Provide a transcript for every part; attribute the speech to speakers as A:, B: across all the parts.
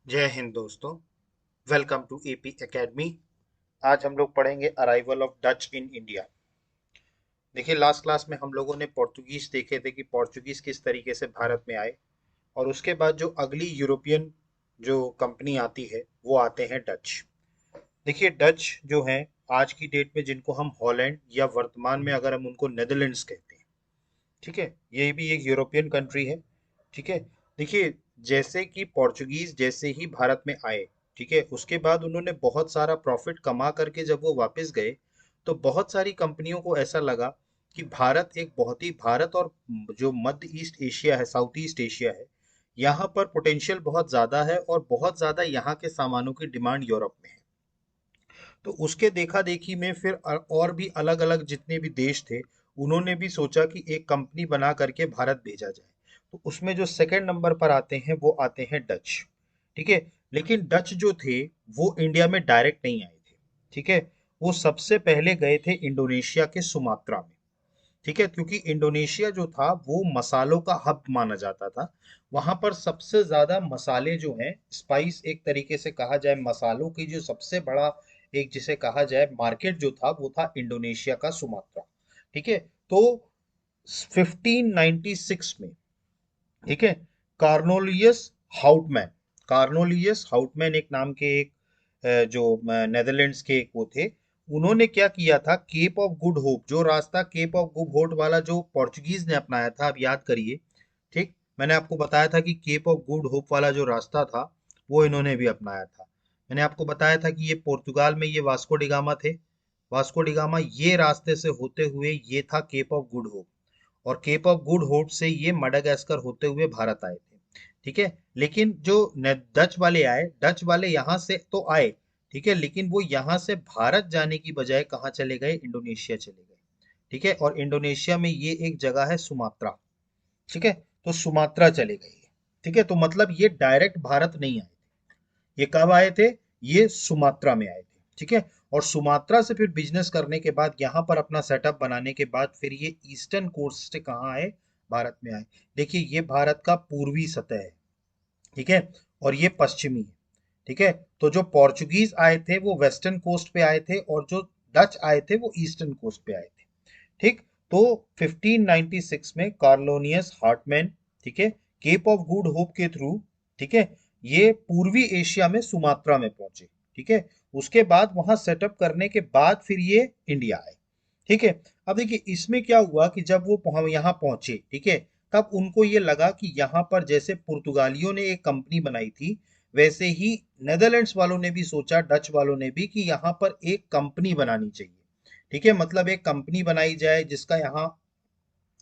A: जय हिंद दोस्तों। Welcome to AP academy. आज हम लोग पढ़ेंगे arrival of Dutch in India. देखिए, लास्ट क्लास में हम लोगों ने पोर्तुगीज देखे थे कि पोर्तुगीज किस तरीके से भारत में आए, और उसके बाद जो अगली यूरोपियन जो कंपनी आती है वो आते हैं डच। देखिए, डच जो हैं आज की डेट में जिनको हम हॉलैंड या वर्तमान में अगर हम उनको नेदरलैंड्स कहते हैं, ठीक है, ये भी एक यूरोपियन कंट्री है। ठीक है। देखिए, जैसे कि पोर्चुगीज जैसे ही भारत में आए, ठीक है, उसके बाद उन्होंने बहुत सारा प्रॉफिट कमा करके जब वो वापस गए, तो बहुत सारी कंपनियों को ऐसा लगा कि भारत और जो मध्य ईस्ट एशिया है, साउथ ईस्ट एशिया है, यहाँ पर पोटेंशियल बहुत ज़्यादा है और बहुत ज़्यादा यहाँ के सामानों की डिमांड यूरोप में है। तो उसके देखा देखी में फिर और भी अलग अलग जितने भी देश थे, उन्होंने भी सोचा कि एक कंपनी बना करके भारत भेजा जाए। तो उसमें जो सेकंड नंबर पर आते हैं वो आते हैं डच। ठीक है। लेकिन डच जो थे वो इंडिया में डायरेक्ट नहीं आए थे। ठीक है। वो सबसे पहले गए थे इंडोनेशिया के सुमात्रा में। ठीक है, क्योंकि इंडोनेशिया जो था वो मसालों का हब माना जाता था। वहां पर सबसे ज्यादा मसाले जो हैं, स्पाइस एक तरीके से कहा जाए, मसालों की जो सबसे बड़ा एक जिसे कहा जाए मार्केट जो था वो था इंडोनेशिया का सुमात्रा। ठीक है। तो 1596 में, ठीक है, कार्नोलियस हाउटमैन कार्नोलियस हाउटमैन एक नाम के एक जो नेदरलैंड्स के एक वो थे, उन्होंने क्या किया था, केप ऑफ गुड होप जो रास्ता केप ऑफ गुड होप वाला जो पोर्चुगीज ने अपनाया था, आप याद करिए। ठीक, मैंने आपको बताया था कि केप ऑफ गुड होप वाला जो रास्ता था वो इन्होंने भी अपनाया था। मैंने आपको बताया था कि ये पुर्तगाल में ये वास्को डिगामा थे। वास्को डिगामा ये रास्ते से होते हुए ये था केप ऑफ गुड होप, और केप ऑफ गुड होप से ये मडागास्कर होते हुए भारत आए थे। ठीक है। लेकिन जो डच वाले आए, डच वाले यहाँ से तो आए, ठीक है, लेकिन वो यहाँ से भारत जाने की बजाय कहाँ चले गए, इंडोनेशिया चले गए। ठीक है। और इंडोनेशिया में ये एक जगह है सुमात्रा। ठीक है। तो सुमात्रा चले गए। ठीक है। तो मतलब ये डायरेक्ट भारत नहीं आए। ये कब आए थे, ये सुमात्रा में आए थे। ठीक है। और सुमात्रा से फिर बिजनेस करने के बाद यहाँ पर अपना सेटअप बनाने के बाद फिर ये ईस्टर्न कोस्ट से कहाँ आए, भारत में आए। देखिए, ये भारत का पूर्वी सतह है। ठीक है। और ये पश्चिमी है। ठीक है। तो जो पोर्चुगीज आए थे वो वेस्टर्न कोस्ट पे आए थे, और जो डच आए थे वो ईस्टर्न कोस्ट पे आए थे। ठीक। तो 1596 में कार्लोनियस हार्टमैन, ठीक है, केप ऑफ गुड होप के थ्रू, ठीक है, ये पूर्वी एशिया में सुमात्रा में पहुंचे। ठीक है। उसके बाद वहां सेटअप करने के बाद फिर ये इंडिया आए। ठीक है। अब देखिए, इसमें क्या हुआ कि जब वो यहाँ पहुंचे, ठीक है, तब उनको ये लगा कि यहाँ पर जैसे पुर्तगालियों ने एक कंपनी बनाई थी, वैसे ही नेदरलैंड्स वालों ने भी सोचा, डच वालों ने भी, कि यहाँ पर एक कंपनी बनानी चाहिए। ठीक है, मतलब एक कंपनी बनाई जाए जिसका यहाँ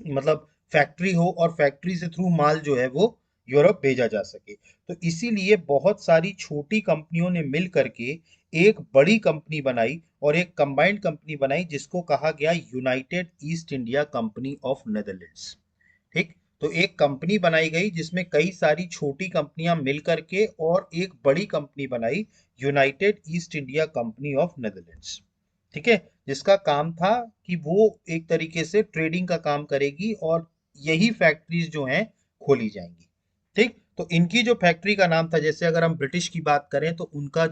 A: मतलब फैक्ट्री हो, और फैक्ट्री से थ्रू माल जो है वो यूरोप भेजा जा सके। तो इसीलिए बहुत सारी छोटी कंपनियों ने मिल करके एक बड़ी कंपनी बनाई, और एक कंबाइंड कंपनी बनाई जिसको कहा गया United east India company of Netherlands. ठीक। तो एक कंपनी बनाई गई जिसमें कई सारी छोटी कंपनियां मिल करके और एक बड़ी कंपनी बनाई, United east India company of Netherlands. ठीक है। जिसका काम था कि वो एक तरीके से ट्रेडिंग का काम करेगी, और यही फैक्ट्रीज जो हैं खोली जाएंगी। ठीक। तो इनकी जो फैक्ट्री का नाम था, जैसे अगर हम ब्रिटिश की बात करें तो उनका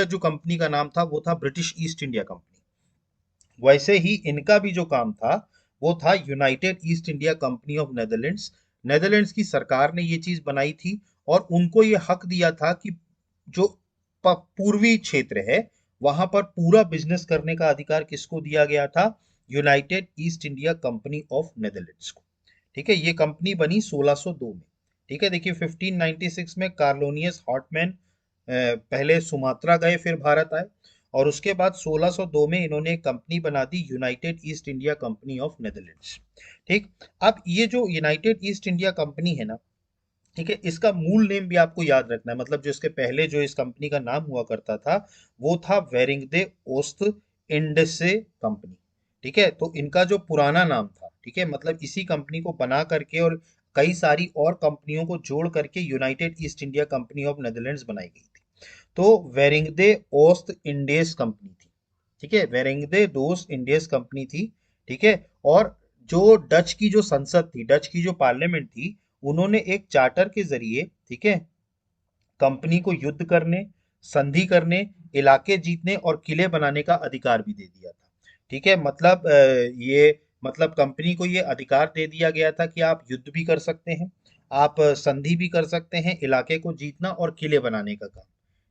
A: जो कंपनी का नाम था वो था ब्रिटिश ईस्ट इंडिया कंपनी। वैसे ही इनका भी जो काम था वो था United east India company of Netherlands. Netherlands की सरकार ने ये चीज बनाई थी, और उनको ये हक दिया था कि जो पूर्वी क्षेत्र है वहां पर पूरा बिजनेस करने का अधिकार किसको दिया गया था, United east India company of Netherlands को। ठीक है। ये कंपनी बनी 1602 में। ठीक है। देखिए, 1596 में कार्लोनियस हॉटमैन पहले सुमात्रा गए फिर भारत आए, और उसके बाद 1602 में इन्होंने एक कंपनी बना दी, united east India company of Netherlands. ठीक। अब ये जो यूनाइटेड ईस्ट इंडिया कंपनी है ना, ठीक है, इसका मूल नेम भी आपको याद रखना है। मतलब जो इसके पहले जो इस कंपनी का नाम हुआ करता था वो था वेरिंगदे ओस्ट इंडसे कंपनी। ठीक है। तो इनका जो पुराना नाम था, ठीक है, मतलब इसी कंपनी को बना करके और कई सारी और कंपनियों को जोड़ करके United east India company of Netherlands बनाई गई थी। तो वेरिंगदे ओस्ट इंडेस कंपनी थी। ठीक है, वेरिंगदे दोस्त इंडेस कंपनी थी। ठीक है। और जो डच की जो संसद थी, डच की जो पार्लियामेंट थी, उन्होंने एक चार्टर के जरिए, ठीक है, कंपनी को युद्ध करने, संधि करने, इलाके जीतने और किले बनाने का अधिकार भी दे दिया था। ठीक है, मतलब ये मतलब कंपनी को ये अधिकार दे दिया गया था कि आप युद्ध भी कर सकते हैं, आप संधि भी कर सकते हैं, इलाके को जीतना और किले बनाने का काम।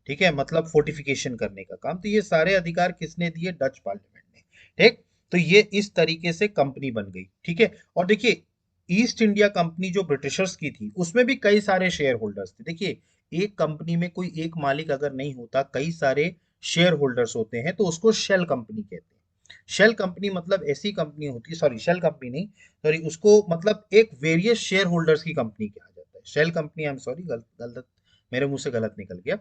A: ठीक है, मतलब फोर्टिफिकेशन करने का काम। तो ये सारे अधिकार किसने दिए? डच पार्लियामेंट ने। ठीक, तो ये इस तरीके से कंपनी बन गई। ठीक है, और देखिए ईस्ट इंडिया कंपनी जो ब्रिटिशर्स की थी उसमें भी कई सारे शेयर होल्डर्स थे। देखिए एक कंपनी में कोई एक मालिक अगर नहीं होता, कई सारे शेयर होल्डर्स होते हैं, तो उसको शेल कंपनी कहते हैं। शेल कंपनी मतलब ऐसी कंपनी होती है, सॉरी शेल कंपनी नहीं, सॉरी उसको मतलब एक वेरियस शेयर होल्डर्स की कंपनी कहा जाता है। Shell company, I am sorry, गलत गलत मेरे मुंह से गलत निकल गया।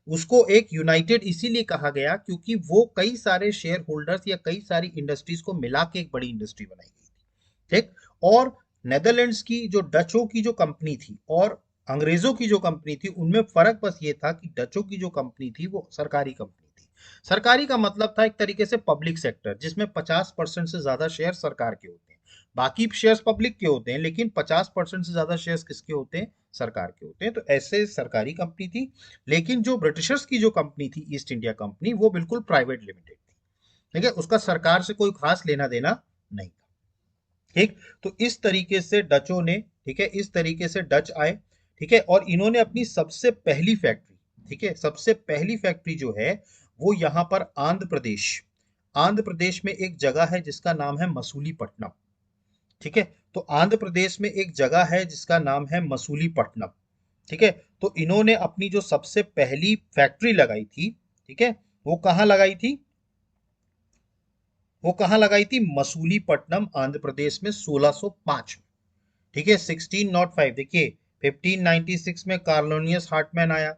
A: उसको एक यूनाइटेड इसीलिए कहा गया क्योंकि वो कई सारे शेयर होल्डर्स या कई सारी इंडस्ट्रीज को मिला के एक बड़ी इंडस्ट्री बनाई गई थी। ठीक, और नेदरलैंड्स की जो डचों की जो कंपनी थी और अंग्रेजों की जो कंपनी थी उनमें फर्क बस ये था कि डचों की जो कंपनी थी वो सरकारी कंपनी थी। सरकारी का मतलब था एक तरीके से पब्लिक सेक्टर, जिसमें 50% से ज्यादा शेयर सरकार के होते हैं। बाकी शेयर्स पब्लिक के होते हैं, लेकिन 50% से ज्यादा शेयर्स किसके होते हैं? सरकार के होते हैं। तो ऐसे सरकारी कंपनी थी। लेकिन जो ब्रिटिशर्स की जो कंपनी थी ईस्ट इंडिया कंपनी, वो बिल्कुल प्राइवेट लिमिटेड थी। ठीक है, उसका सरकार से कोई खास लेना देना नहीं था। ठीक, तो इस तरीके से डचों ने, ठीक है, इस तरीके से डच आए। ठीक है, और इन्होंने अपनी सबसे पहली फैक्ट्री, ठीक है, सबसे पहली फैक्ट्री जो है वो यहाँ पर आंध्र प्रदेश में एक जगह है जिसका नाम है मसूलीपट्टनम। ठीक है, तो आंध्र प्रदेश में एक जगह है जिसका नाम है मसूलीपट्टनम। ठीक है, तो इन्होंने अपनी जो सबसे पहली फैक्ट्री लगाई थी, ठीक है, वो कहाँ लगाई थी? वो कहाँ लगाई थी? मसूलीपट्टनम, आंध्र प्रदेश में 1605 में। ठीक है, 1605। देखिए 1596 में कार्लोनियस हार्टमैन आया,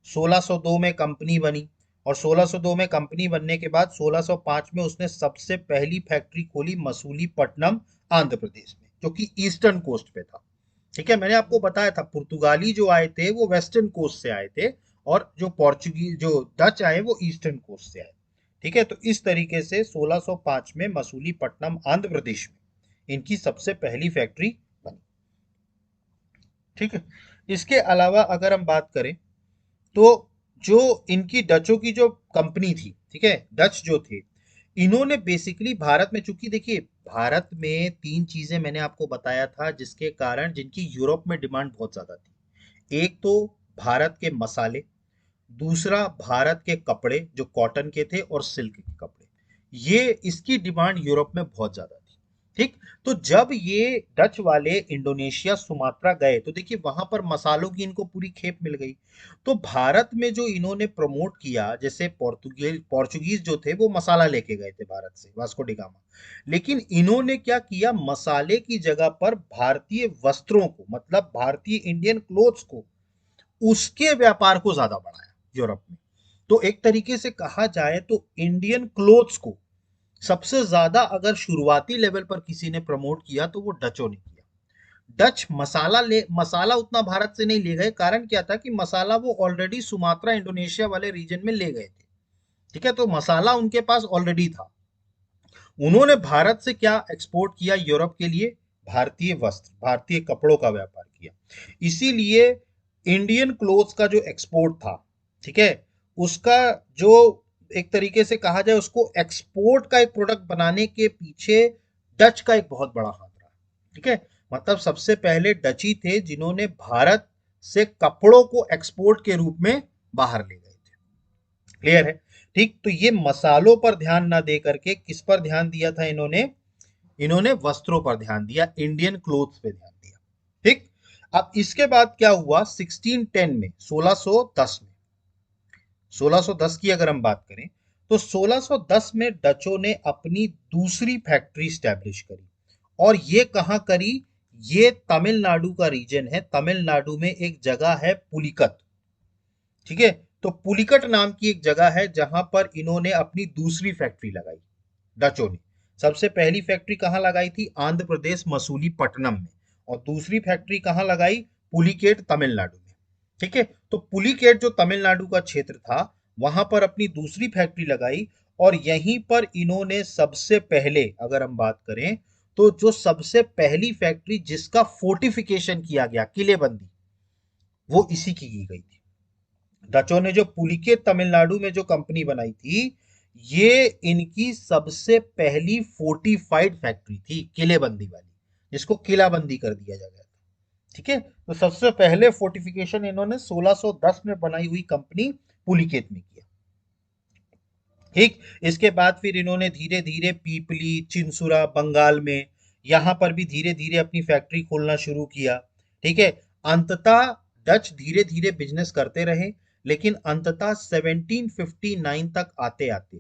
A: 1602 में कंपनी बनी, और 1602 में कंपनी बनने के बाद 1605 में उसने सबसे पहली फैक्ट्री खोली मसूलीपट्टनम, आंध्र प्रदेश में, जो कि ईस्टर्न कोस्ट पे था। ठीक है, मैंने आपको बताया था पुर्तगाली जो आए थे वो वेस्टर्न कोस्ट से आए थे, और जो पोर्चुगीज जो डच आए वो ईस्टर्न कोस्ट से आए। ठीक है, तो इस तरीके से 1605 में मसूलीपट्टनम आंध्र प्रदेश में इनकी सबसे पहली फैक्ट्री बनी। ठीक है, इसके अलावा अगर हम बात करें तो जो इनकी डचों की जो कंपनी थी, ठीक है, डच जो थे, इन्होंने बेसिकली भारत में, चूंकि देखिए भारत में तीन चीजें मैंने आपको बताया था जिसके कारण, जिनकी यूरोप में डिमांड बहुत ज्यादा थी। एक तो भारत के मसाले, दूसरा भारत के कपड़े जो कॉटन के थे और सिल्क के कपड़े, ये इसकी डिमांड यूरोप में बहुत ज्यादा थी। ठीक, तो जब ये डच वाले इंडोनेशिया सुमात्रा गए तो देखिए वहां पर मसालों की इनको पूरी खेप मिल गई। तो भारत में जो इन्होंने प्रमोट किया, जैसे पोर्चुगीज जो थे वो मसाला लेके गए थे भारत से, वास्को डी गामा, लेकिन इन्होंने क्या किया, मसाले की जगह पर भारतीय वस्त्रों को, मतलब भारतीय इंडियन क्लोथ्स को, उसके व्यापार को ज्यादा बढ़ाया यूरोप में। तो एक तरीके से कहा जाए तो इंडियन क्लोथ्स को सबसे ज्यादा अगर शुरुआती लेवल पर किसी ने प्रमोट किया तो वो डचों ने किया। डच मसाला उतना भारत से नहीं ले गए, कारण क्या था कि मसाला वो ऑलरेडी सुमात्रा इंडोनेशिया वाले रीजन में ले गए थे। ठीक है, तो मसाला उनके पास ऑलरेडी था। उन्होंने भारत से क्या एक्सपोर्ट किया यूरोप के लिए? भारतीय वस्त्र, भारतीय कपड़ों का व्यापार किया। इसीलिए इंडियन क्लोथ्स का जो एक्सपोर्ट था, ठीक है, उसका जो एक तरीके से कहा जाए, उसको एक्सपोर्ट का एक प्रोडक्ट बनाने के पीछे डच का एक बहुत बड़ा हाथ रहा। ठीक है, मतलब सबसे पहले डची थे जिन्होंने भारत से कपड़ों को एक्सपोर्ट के रूप में बाहर ले गए थे। क्लियर है? ठीक, तो ये मसालों पर ध्यान ना दे करके किस पर ध्यान दिया था इन्होंने? इन्होंने वस्त्रों पर ध्यान दिया, इंडियन क्लोथ्स पे ध्यान दिया। ठीक, अब इसके बाद क्या हुआ? 1610 में, 1610 में, 1610 की अगर हम बात करें तो 1610 में डचों ने अपनी दूसरी फैक्ट्री स्टैब्लिश करी। और ये कहां करी? ये तमिलनाडु का रीजन है, तमिलनाडु में एक जगह है पुलिकत। ठीक है, तो पुलिकट नाम की एक जगह है जहां पर इन्होंने अपनी दूसरी फैक्ट्री लगाई, डचों ने। सबसे पहली फैक्ट्री कहां लगाई थी? आंध्र प्रदेश मसूलीपट्टनम में। और दूसरी फैक्ट्री कहां लगाई? पुलिकेट, तमिलनाडु में। ठीक है, तो पुलिकेट जो तमिलनाडु का क्षेत्र था, वहां पर अपनी दूसरी फैक्ट्री लगाई। और यहीं पर इन्होंने सबसे पहले, अगर हम बात करें तो जो सबसे पहली फैक्ट्री जिसका फोर्टिफिकेशन किया गया, किलेबंदी, वो इसी की गई थी। डचों ने जो पुलिकेत तमिलनाडु में जो कंपनी बनाई थी, ये इनकी सबसे पहली फोर्टिफाइड फैक्ट्री थी, किलेबंदी वाली, जिसको किलाबंदी कर दिया जाएगा। ठीक है, तो सबसे पहले फोर्टिफिकेशन इन्होंने 1610 में बनाई हुई कंपनी पुलिकेत में किया। ठीक, इसके बाद फिर इन्होंने धीरे धीरे पीपली, चिंसुरा, बंगाल में, यहां पर भी धीरे धीरे अपनी फैक्ट्री खोलना शुरू किया। ठीक है, अंततः डच धीरे धीरे बिजनेस करते रहे, लेकिन अंततः 1759 तक आते आते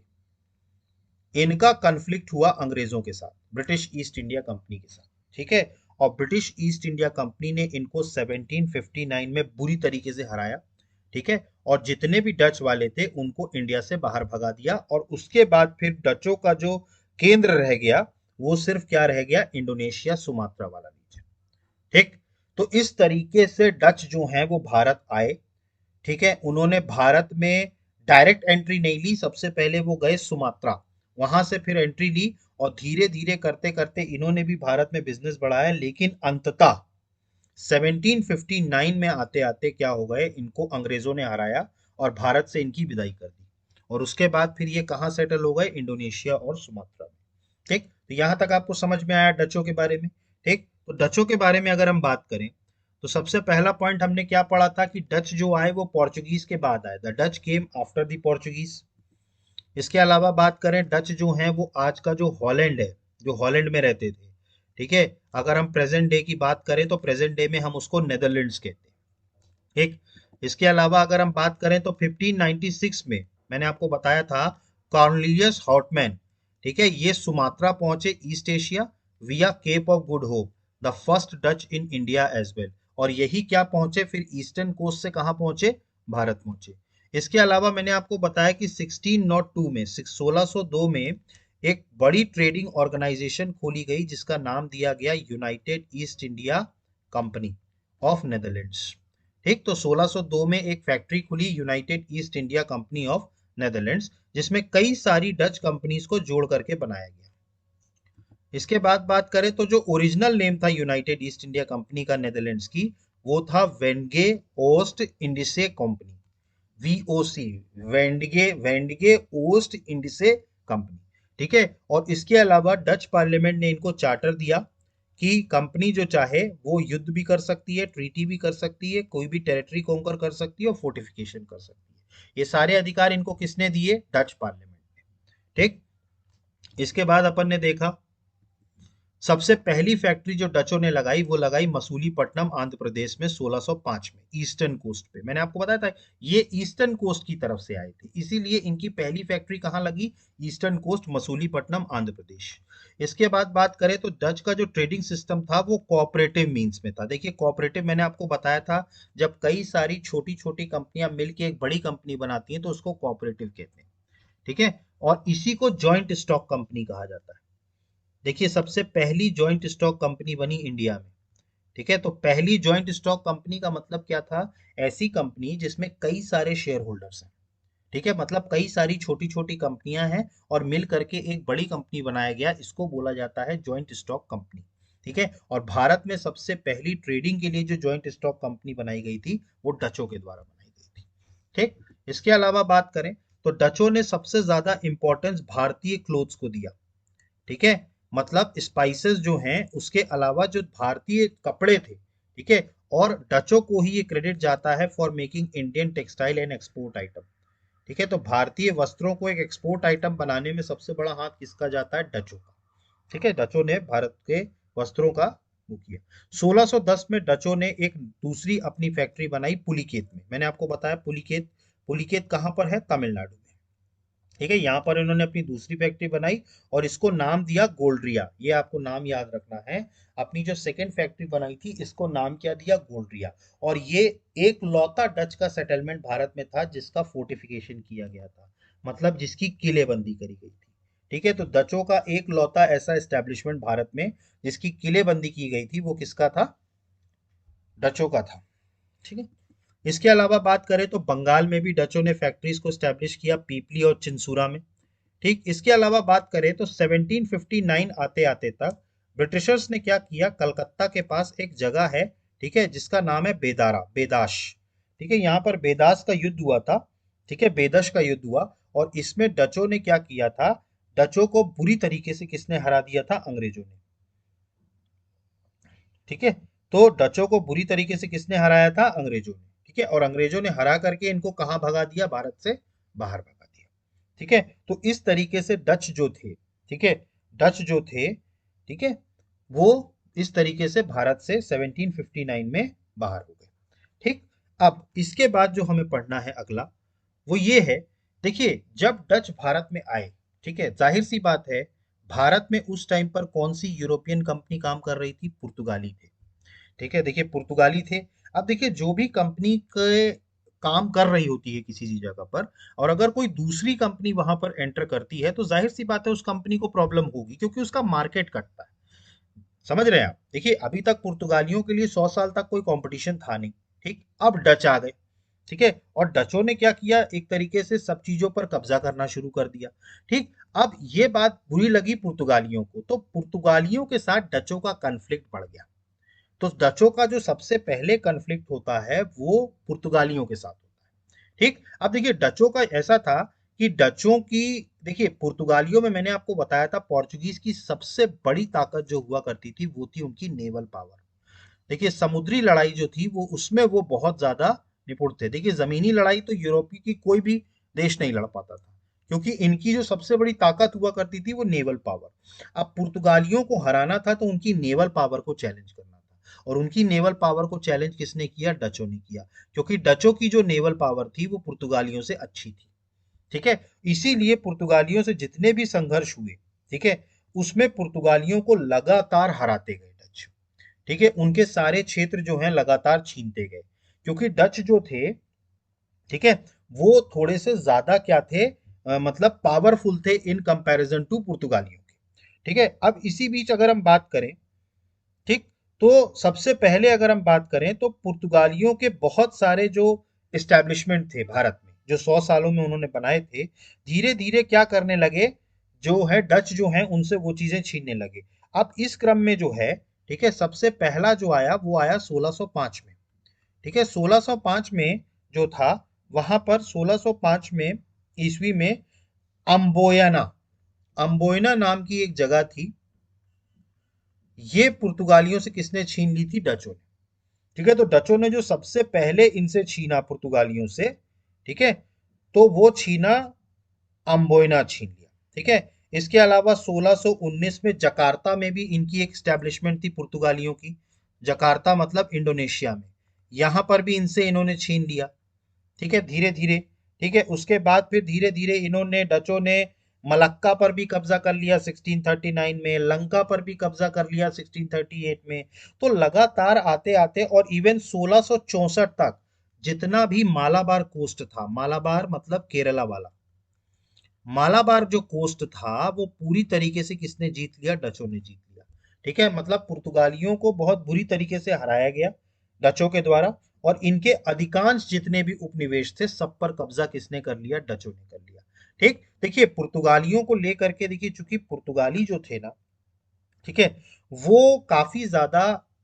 A: इनका कन्फ्लिक्ट हुआ अंग्रेजों के साथ, ब्रिटिश ईस्ट इंडिया कंपनी के साथ। ठीक है, और ब्रिटिश ईस्ट इंडिया कंपनी ने इनको 1759 में बुरी तरीके से हराया। ठीक है, और जितने भी डच वाले थे उनको इंडिया से बाहर भगा दिया, और उसके बाद फिर डचों का जो केंद्र रह गया वो सिर्फ क्या रह गया, इंडोनेशिया, सुमात्रा वाला रीजन। ठीक, तो इस तरीके से डच जो हैं वो भारत आए। ठीक है, उन्होंने भारत में डायरेक्ट एंट्री नहीं ली, सबसे पहले वो गए सुमात्रा, वहां से फिर एंट्री ली, और धीरे धीरे करते करते इन्होंने भी भारत में बिजनेस बढ़ाया, लेकिन अंततः 1759 में आते आते क्या हो गए, इनको अंग्रेजों ने हराया और भारत से इनकी विदाई कर दी। और उसके बाद फिर ये कहाँ सेटल हो गए, इंडोनेशिया और सुमात्रा में। ठीक, तो यहां तक आपको समझ में आया डचों के बारे में। ठीक, तो डचों के बारे में अगर हम बात करें, तो सबसे पहला पॉइंट हमने क्या पढ़ा था कि डच जो आए वो पोर्चुगीज के बाद आए, the Dutch came after the Portuguese. इसके अलावा बात करें, डच जो हैं वो आज का जो हॉलैंड है, जो हॉलैंड में रहते थे। ठीक है, अगर हम प्रेजेंट डे की बात करें तो प्रेजेंट डे में हम उसको नेदरलैंड्स कहते हैं। ठीक, इसके अलावा अगर हम बात करें तो 1596 में मैंने आपको बताया था, कॉर्नलियस हॉटमैन, ठीक है, ये सुमात्रा पहुंचे, East Asia, via Cape of Good Hope, the first Dutch in India as well. और यही क्या पहुंचे फिर ईस्टर्न कोस्ट से कहाँ पहुंचे, भारत पहुंचे। इसके अलावा मैंने आपको बताया कि 1602 में 1602 में एक बड़ी ट्रेडिंग ऑर्गेनाइजेशन खोली गई जिसका नाम दिया गया United east India company of Netherlands. ठीक, तो 1602 में एक फैक्ट्री खुली, United east India company of Netherlands, जिसमें कई सारी डच कंपनीज को जोड़ करके बनाया गया। इसके बाद बात करें तो जो ओरिजिनल नेम था यूनाइटेड ईस्ट इंडिया कंपनी का नेदरलैंड्स की, वो था वेंडगे ओस्ट इंडिसे कंपनी, वीओसी, वेंडगे वेंडगे ओस्ट इंडिसे कंपनी। ठीक है, और इसके अलावा डच पार्लियामेंट ने इनको चार्टर दिया कि कंपनी जो चाहे वो युद्ध भी कर सकती है, ट्रीटी भी कर सकती है, कोई भी टेरिटरी कॉन्कर कर सकती है और फोर्टिफिकेशन कर सकती है। ये सारे अधिकार इनको किसने दिए, डच पार्लियामेंट ने। ठीक, इसके बाद अपन ने देखा सबसे पहली फैक्ट्री जो डचों ने लगाई वो लगाई मसूलीपट्टनम, आंध्र प्रदेश में 1605 में, ईस्टर्न कोस्ट पे। मैंने आपको बताया था ये ईस्टर्न कोस्ट की तरफ से आए थे, इसीलिए इनकी पहली फैक्ट्री कहाँ लगी, ईस्टर्न कोस्ट, मसूलीपट्टनम, आंध्र प्रदेश। इसके बाद बात करें तो डच का जो ट्रेडिंग सिस्टम था वो कोऑपरेटिव मींस में था। देखिए कोऑपरेटिव मैंने आपको बताया था, जब कई सारी छोटी छोटी कंपनियां मिलकर एक बड़ी कंपनी बनाती हैं तो उसको कोऑपरेटिव कहते हैं। ठीक है, और इसी को जॉइंट स्टॉक कंपनी कहा जाता है। देखिए सबसे पहली जॉइंट स्टॉक कंपनी बनी इंडिया में। ठीक है, तो पहली जॉइंट स्टॉक कंपनी का मतलब क्या था, ऐसी कंपनी जिसमें कई सारे शेयर होल्डर्स हैं। ठीक है, मतलब कई सारी छोटी छोटी कंपनियां हैं और मिल करके एक बड़ी कंपनी बनाया गया, इसको बोला जाता है जॉइंट स्टॉक कंपनी। ठीक है, और भारत में सबसे पहली ट्रेडिंग के लिए जो जॉइंट स्टॉक कंपनी बनाई गई थी वो डचों के द्वारा बनाई गई थी। ठीक, इसके अलावा बात करें तो डचों ने सबसे ज्यादा इंपॉर्टेंस भारतीय क्लोथ्स को दिया। ठीक है, मतलब स्पाइसेस जो हैं उसके अलावा जो भारतीय कपड़े थे। ठीक है, और डचों को ही ये क्रेडिट जाता है for making Indian textile and export item. ठीक है, तो भारतीय वस्त्रों को एक एक्सपोर्ट आइटम बनाने में सबसे बड़ा हाथ किसका जाता है, डचों का। ठीक है, डचों ने भारत के वस्त्रों का वो किया। 1610 में डचों ने एक दूसरी अपनी फैक्ट्री बनाई पुलिकेत में। मैंने आपको बताया पुलिकेत, पुलिकेत कहाँ पर है, तमिलनाडु में। ठीक है, यहाँ पर इन्होंने अपनी दूसरी फैक्ट्री बनाई और इसको नाम दिया गोल्ड्रिया। ये आपको नाम याद रखना है, अपनी जो सेकंड फैक्ट्री बनाई थी इसको नाम क्या दिया, गोल्ड्रिया। और ये एक लौता डच का सेटलमेंट भारत में था जिसका फोर्टिफिकेशन किया गया था, मतलब जिसकी किलेबंदी करी गई थी। ठीक है, तो डचों का एक लौता ऐसा एस्टेब्लिशमेंट भारत में जिसकी किलेबंदी की गई थी वो किसका था, डचों का था। ठीक है, इसके अलावा बात करें तो बंगाल में भी डचों ने फैक्ट्रीज को स्टैब्लिश किया, पीपली और चिंसूरा में। ठीक, इसके अलावा बात करें तो 1759 आते आते तक ब्रिटिशर्स ने क्या किया, कलकत्ता के पास एक जगह है, ठीक है, जिसका नाम है बेदारा, बेदाश। ठीक है, यहाँ पर बेदास का युद्ध हुआ था, ठीक है, बेदश का युद्ध हुआ, और इसमें डचों ने क्या किया था, डचों को बुरी तरीके से किसने हरा दिया था, अंग्रेजों ने। ठीक है, तो डचों को बुरी तरीके से किसने हराया था, अंग्रेजों ने। ठीक है, और अंग्रेजों ने हरा करके इनको कहाँ भगा दिया, भारत से बाहर भगा दिया। ठीक है, तो इस तरीके से डच जो थे, ठीक है, डच जो थे, ठीक है, वो इस तरीके से भारत से 1759 में बाहर हो गए। ठीक, अब इसके बाद जो हमें पढ़ना है अगला, वो ये है, देखिए जब डच भारत में आए, ठीक है, जाहिर सी बात है, भारत में उस टाइम पर कौन सी यूरोपियन कंपनी काम कर रही थी, पुर्तगाली थे। ठीक है, देखिए पुर्तगाली थे। अब देखिए जो भी कंपनी के काम कर रही होती है किसी भी जगह पर, और अगर कोई दूसरी कंपनी वहां पर एंटर करती है, तो जाहिर सी बात है उस कंपनी को प्रॉब्लम होगी, क्योंकि उसका मार्केट कटता है। समझ रहे हैं आप, देखिए अभी तक पुर्तगालियों के लिए 100 साल तक कोई कंपटीशन था नहीं। ठीक, अब डच आ गए। ठीक है, और डचों ने क्या किया, एक तरीके से सब चीजों पर कब्जा करना शुरू कर दिया। ठीक, अब ये बात बुरी लगी पुर्तगालियों को, तो पुर्तगालियों के साथ डचों का कन्फ्लिक्ट बढ़ गया। तो डचों का जो सबसे पहले कन्फ्लिक्ट होता है वो पुर्तगालियों के साथ होता है। ठीक, अब देखिए डचों का ऐसा था कि डचों की, देखिए पुर्तगालियों में मैंने आपको बताया था, पोर्चुगीज की सबसे बड़ी ताकत जो हुआ करती थी वो थी उनकी नेवल पावर। देखिए समुद्री लड़ाई जो थी वो, उसमें वो बहुत ज्यादा निपुण थे। देखिए जमीनी लड़ाई तो यूरोपीय की कोई भी देश नहीं लड़ पाता था, क्योंकि इनकी जो सबसे बड़ी ताकत हुआ करती थी वो नेवल पावर। अब पुर्तगालियों को हराना था तो उनकी नेवल पावर को चैलेंज करना था, और उनकी नेवल पावर को चैलेंज किसने किया, डचों ने किया, क्योंकि डचों की जो नेवल पावर थी वो पुर्तगालियों से अच्छी थी। ठीक है, इसीलिए पुर्तगालियों से जितने भी संघर्ष हुए, ठीक है, उसमें पुर्तगालियों को लगातार हराते गए डच। ठीक है, उनके सारे क्षेत्र जो हैं लगातार छीनते गए, क्योंकि डच जो थे, ठीक है, वो थोड़े से ज्यादा क्या थे, मतलब पावरफुल थे इन कंपैरिजन टू पुर्तगालियों के। ठीक है, अब इसी बीच अगर हम बात करें, ठीक, तो सबसे पहले अगर हम बात करें तो पुर्तगालियों के बहुत सारे जो इस्टेब्लिशमेंट थे भारत में, जो 100 सालों में उन्होंने बनाए थे, धीरे धीरे क्या करने लगे, जो है डच जो है उनसे वो चीजें छीनने लगे। अब इस क्रम में जो है, ठीक है, सबसे पहला जो आया वो आया 1605 में। ठीक है, 1605 में जो था, वहां पर 1605 में ईस्वी में अम्बोयना, अम्बोयना नाम की एक जगह थी, ये पुर्तगालियों से किसने छीन ली थी, डचों ने। ठीक है, तो डचों ने जो सबसे पहले इनसे छीना पुर्तगालियों से, ठीक है, तो वो छीना, अम्बोयना छीन लिया। ठीक है, इसके अलावा 1619 में जकार्ता में भी इनकी एक स्टैब्लिशमेंट थी पुर्तगालियों की, जकार्ता मतलब इंडोनेशिया में, यहां पर भी इनसे इन्होंने छीन लिया। ठीक है, धीरे धीरे। ठीक है, उसके बाद फिर धीरे धीरे इन्होंने, डचों ने मलक्का पर भी कब्जा कर लिया 1639 में, लंका पर भी कब्जा कर लिया 1638 में। तो लगातार आते आते, और इवन 1664 तक जितना भी मालाबार कोस्ट था, मालाबार मतलब केरला वाला, मालाबार जो कोस्ट था वो पूरी तरीके से किसने जीत लिया, डचों ने जीत लिया। ठीक है, मतलब पुर्तगालियों को बहुत बुरी तरीके से हराया गया डचों के द्वारा, और इनके अधिकांश जितने भी उपनिवेश थे सब पर कब्जा किसने कर लिया, डचों ने कर लिया। ठीक, देखिए पुर्तगालियों को लेकर के, देखिए चूंकि पुर्तगाली जो थे ना, ठीक है, वो काफी ज्यादा